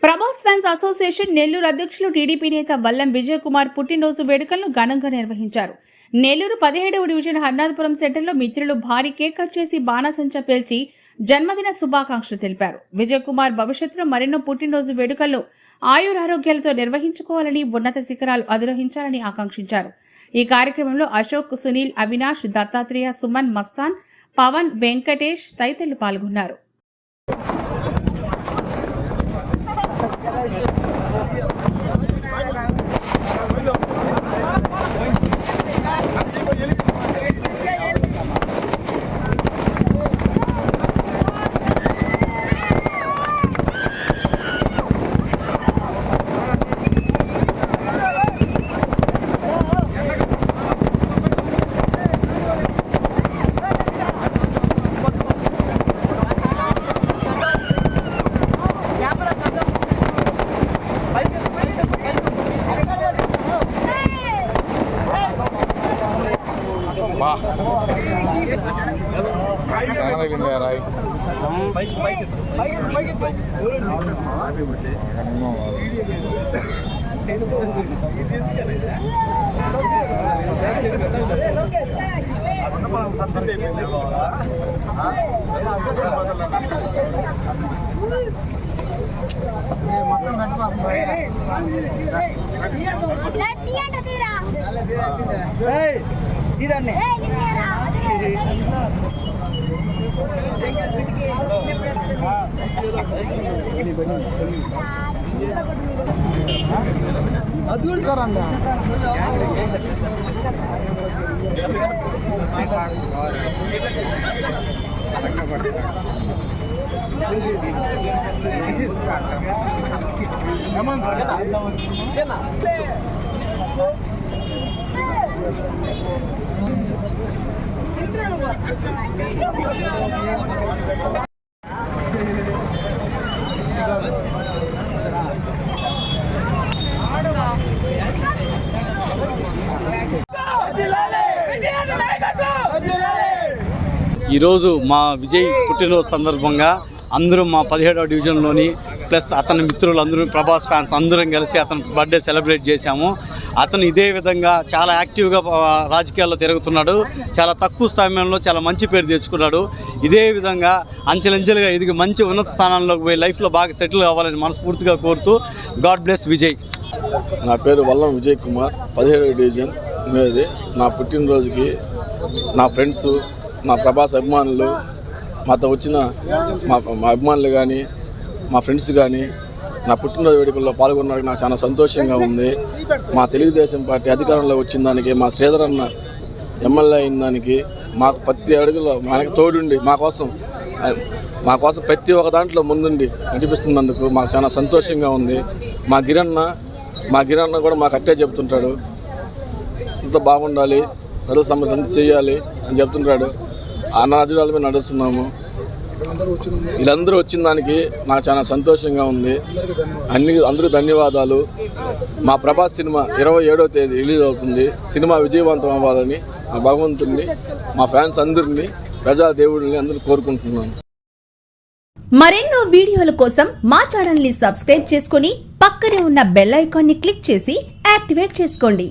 Prabhas fans association Nellore అధ్యక్షులు TDP నేత వల్లం విజయ్ కుమార్ పుట్టినరోజు వేడుకలను ఘనంగా నిర్వహించారు. నెల్లూరు 17వ డివిజన్ హర్నాథపురం సెంటర్లో మిత్రులు భారీ కేక్ కట్ చేసి బాణాసంచా పేల్చి జన్మదిన శుభాకాంక్షలు తెలిపారు. విజయ్ కుమార్ భవిష్యత్తులో మరెన్నో పుట్టినరోజు వేడుకలను ఆయురారోగ్యాలతో నిర్వహించుకోవాలని, ఉన్నత శిఖరాలు అధిరోహించాలని ఆకాంక్షించారు. ఈ కార్యక్రమంలో అశోక్, సునీల్, అవినాష్, దత్తాత్రేయ, సుమన్, మస్తాన్, పవన్, వెంకటేష్ తదితరులు పాల్గొన్నారు. ఈరోజు మా విజయ్ పుట్టినరోజు సందర్భంగా అందరూ మా 17వ డివిజన్లోని ప్లస్ అతని మిత్రులు అందరూ ప్రభాస్ ఫ్యాన్స్ అందరం కలిసి అతని బర్త్డే సెలబ్రేట్ చేశాము. అతను ఇదే విధంగా చాలా యాక్టివ్గా రాజకీయాల్లో తిరుగుతున్నాడు. చాలా తక్కువ సమయంలో చాలా మంచి పేరు తెచ్చుకున్నాడు. ఇదే విధంగా అంచెలంచెలుగా ఎదిగి మంచి ఉన్నత స్థానాల్లోకి పోయి లైఫ్లో బాగా సెటిల్ అవ్వాలని మనస్ఫూర్తిగా కోరుతూ గాడ్ బ్లెస్ విజయ్. నా పేరు వల్లం విజయ్ కుమార్, 17వ డివిజన్ మీది. నా పుట్టినరోజుకి నా ఫ్రెండ్స్, మా ప్రభాస్ అభిమానులు, మాతో వచ్చిన మా అభిమానులు కానీ మా ఫ్రెండ్స్ కానీ నా పుట్టినరోజు వేడుకల్లో పాల్గొనడానికి నాకు చాలా సంతోషంగా ఉంది. మా తెలుగుదేశం పార్టీ అధికారంలో వచ్చిన దానికి, మా శ్రీధర్ అన్న ఎమ్మెల్యే అయిన దానికి, మాకు ప్రతి అడుగులో మనకి తోడుండి మా కోసం ప్రతి ఒక్క దాంట్లో ముందుండి నడిపిస్తున్నందుకు మాకు చాలా సంతోషంగా ఉంది. మా గిరన్న కూడా మాకు అట్టే చెప్తుంటాడు, ఇంత బాగుండాలి, ప్రజల సమస్య అంత చేయాలి అని చెప్తుంటాడు. ఆ నాజురాల మీద నడుస్తున్నాము. వీళ్ళందరూ వచ్చిన దానికి నాకు చాలా సంతోషంగా ఉంది. అందరూ ధన్యవాదాలు. మా ప్రభాస్ సినిమా 27వ తేదీ రిలీజ్ అవుతుంది. సినిమా విజయవంతం అవ్వాలని ఆ భగవంతుడిని, మా ఫ్యాన్స్ అందరినీ, ప్రజాదేవుడిని అందరూ కోరుకుంటున్నాను. మరెన్నో వీడియోల కోసం మా ఛానల్ ని సబ్స్క్రైబ్ చేసుకుని పక్కనే ఉన్న బెల్ ఐకాన్ ని క్లిక్ చేసి యాక్టివేట్ చేసుకోండి.